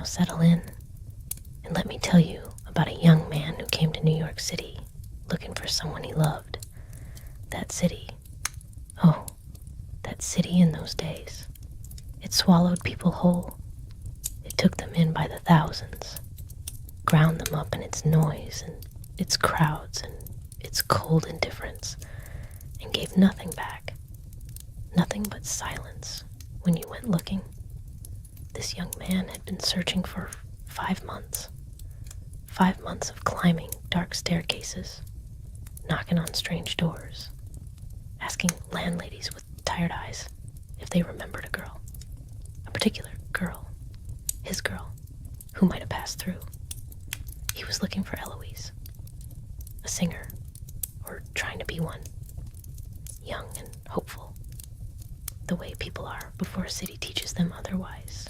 Now settle in and let me tell you about a young man who came to New York City looking for someone he loved. That city, oh, that city in those days, it swallowed people whole. It took them in by the thousands, ground them up in its noise and its crowds and its cold indifference, and gave nothing back, nothing but silence when you went looking. This young man had been searching for 5 months. 5 months of climbing dark staircases, knocking on strange doors, asking landladies with tired eyes if they remembered a girl, a particular girl, his girl, who might have passed through. He was looking for Eloise, a singer, or trying to be one, young and hopeful, the way people are before a city teaches them otherwise.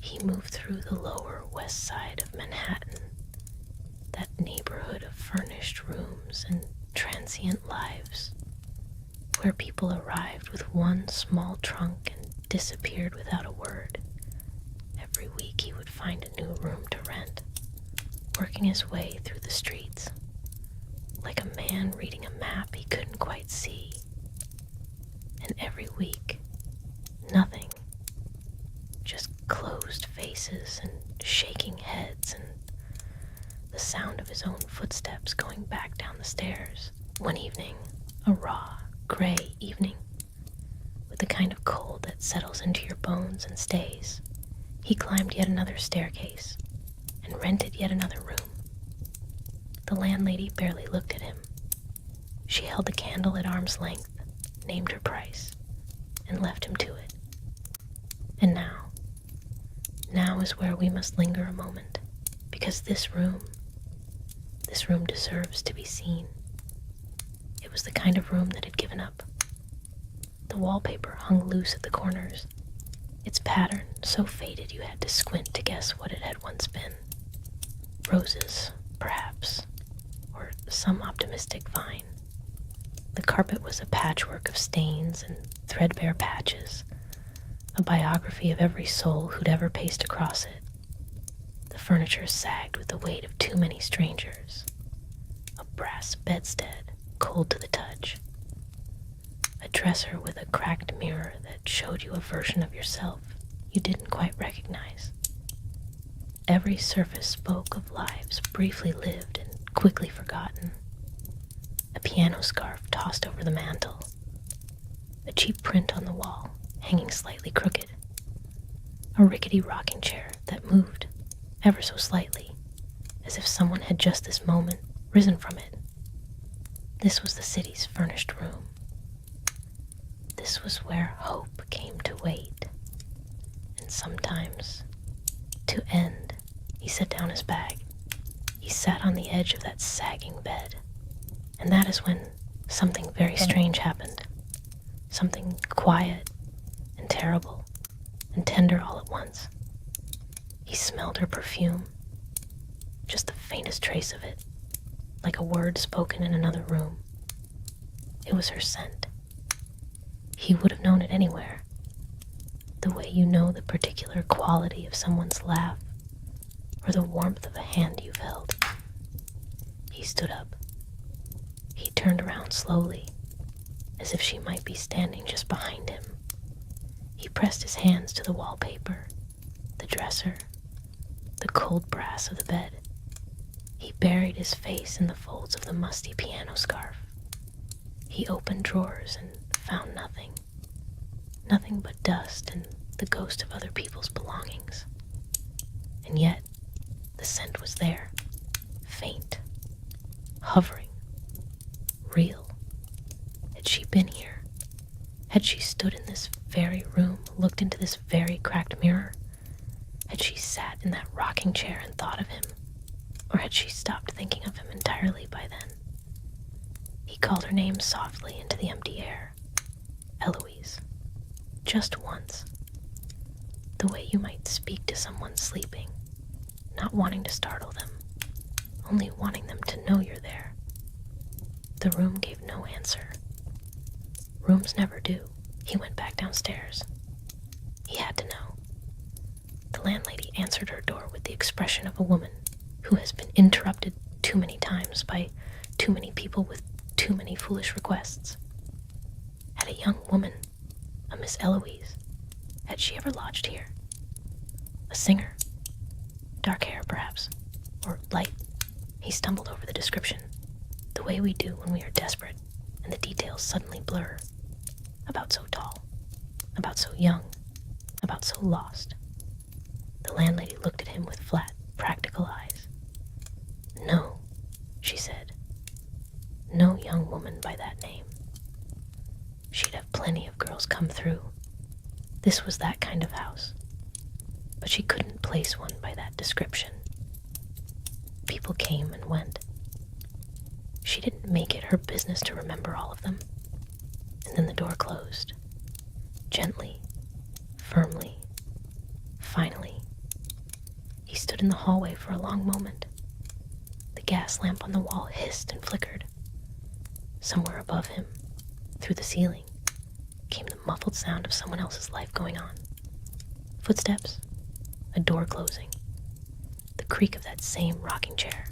He moved through the lower west side of Manhattan, that neighborhood of furnished rooms and transient lives, where people arrived with one small trunk and disappeared without a word. Every week he would find a new room to rent, working his way through the streets, like a man reading a map he couldn't quite see. And every week, nothing, just closed faces and shaking heads and the sound of his own footsteps going back down the stairs. One evening, a raw, gray evening, with the kind of cold that settles into your bones and stays, he climbed yet another staircase and rented yet another room. The landlady barely looked at him. She held the candle at arm's length, named her price, and left him to it. And now is where we must linger a moment, because this room deserves to be seen. It was the kind of room that had given up. The wallpaper hung loose at the corners, its pattern so faded you had to squint to guess what it had once been. Roses, perhaps, or some optimistic vine. The carpet was a patchwork of stains and threadbare patches, a biography of every soul who'd ever paced across it. The furniture sagged with the weight of too many strangers. A brass bedstead, cold to the touch. A dresser with a cracked mirror that showed you a version of yourself you didn't quite recognize. Every surface spoke of lives briefly lived and quickly forgotten. A piano scarf tossed over the mantel. A cheap print on the wall, hanging slightly crooked. A rickety rocking chair that moved, ever so slightly, as if someone had just this moment risen from it. This was the city's furnished room. This was where hope came to wait, and sometimes to end. He set down his bag. He sat on the edge of that sagging bed, and that is when something very strange happened. Something quiet and terrible and tender all at once. He smelled her perfume, just the faintest trace of it, like a word spoken in another room. It was her scent. He would have known it anywhere, the way you know the particular quality of someone's laugh or the warmth of a hand you've held. He stood up. He turned around slowly, as if she might be standing just behind him. He pressed his hands to the wallpaper, the dresser, the cold brass of the bed. He buried his face in the folds of the musty piano scarf. He opened drawers and found nothing. Nothing but dust and the ghost of other people's belongings. And yet, the scent was there, faint, hovering, real. Had she been here? Had she stood in this very room, looked into this very cracked mirror? Had she sat in that rocking chair and thought of him? Or had she stopped thinking of him entirely by then? He called her name softly into the empty air. Eloise. Just once. The way you might speak to someone sleeping, not wanting to startle them, only wanting them to know you're there. The room gave no answer. Rooms never do. He went back downstairs. He had to know. The landlady answered her door with the expression of a woman who has been interrupted too many times by too many people with too many foolish requests. Had a young woman, a Miss Eloise, had she ever lodged here? A singer? Dark hair, perhaps, or light. He stumbled over the description, the way we do when we are desperate and the details suddenly blur. About so tall, about so young, about so lost. The landlady looked at him with flat, practical eyes. No, she said. No young woman by that name. She'd have plenty of girls come through. This was that kind of house. But she couldn't place one by that description. People came and went. She didn't make it her business to remember all of them. And then the door closed. Gently, firmly, finally. He stood in the hallway for a long moment. The gas lamp on the wall hissed and flickered. Somewhere above him, through the ceiling, came the muffled sound of someone else's life going on. Footsteps, a door closing, the creak of that same rocking chair.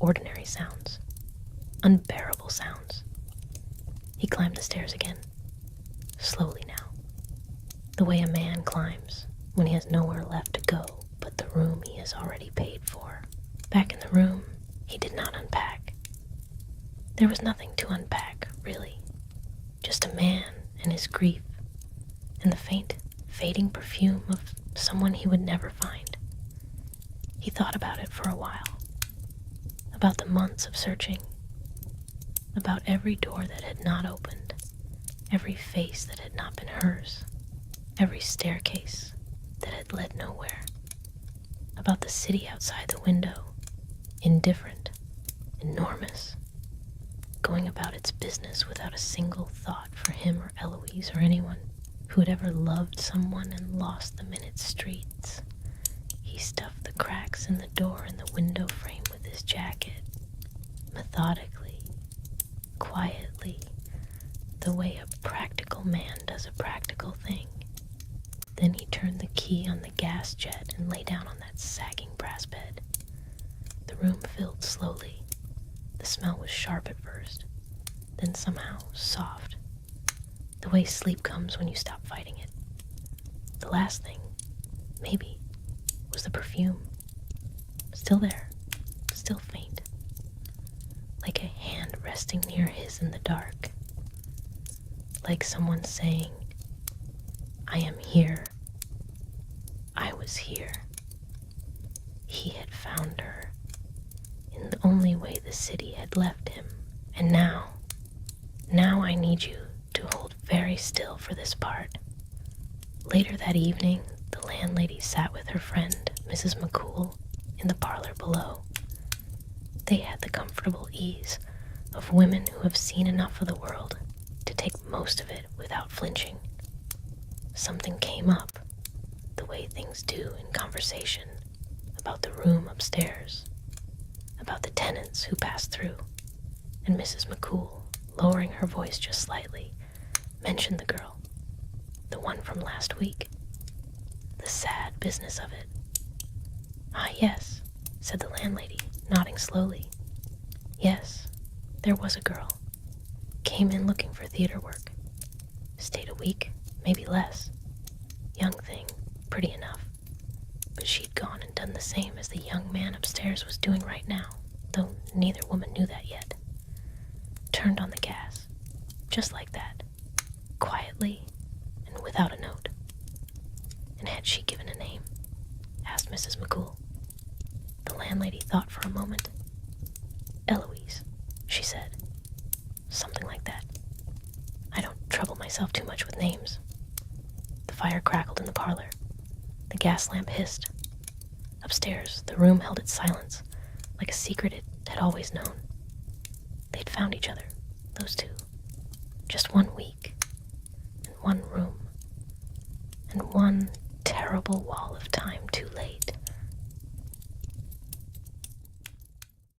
Ordinary sounds, unbearable sounds. He climbed the stairs again, slowly now, the way a man climbs when he has nowhere left to go but the room he has already paid for. Back in the room, he did not unpack. There was nothing to unpack, really. Just a man and his grief, and the faint, fading perfume of someone he would never find. He thought about it for a while, about the months of searching, about every door that had not opened, every face that had not been hers, every staircase that had led nowhere, about the city outside the window, indifferent, enormous, going about its business without a single thought for him or Eloise or anyone who had ever loved someone and lost them in its streets. He stuffed the cracks in the door and the window frame with his jacket, methodically, quietly, the way a practical man does a practical thing. Then he turned the key on the gas jet and lay down on that sagging brass bed. The room filled slowly. The smell was sharp at first, then somehow soft, the way sleep comes when you stop fighting it. The last thing, maybe, was the perfume. Still there, still faint, like a hand resting near his in the dark, like someone saying, I am here. I was here. He had found her in the only way the city had left him. And now I need you to hold very still for this part. Later that evening, the landlady sat with her friend, Mrs. McCool, in the parlor below. They had the comfortable ease of women who have seen enough of the world to take most of it without flinching. Something came up, the way things do in conversation, about the room upstairs, about the tenants who passed through, and Mrs. McCool, lowering her voice just slightly, mentioned the girl, the one from last week, the sad business of it. Ah, yes, said the landlady, nodding slowly. Yes, there was a girl. Came in looking for theater work. Stayed a week, maybe less. Young thing, pretty enough. But she'd gone and done the same as the young man upstairs was doing right now, though neither woman knew that yet. Turned on the gas, just like that, quietly and without a note. And had she given a name? Asked Mrs. McCool. The landlady thought for a moment. Eloise, she said. Something like that. I don't trouble myself too much with names. The fire crackled in the parlor. The gas lamp hissed. Upstairs, the room held its silence, like a secret it had always known. They'd found each other, those two. Just 1 week, and one room, and one terrible wall of time too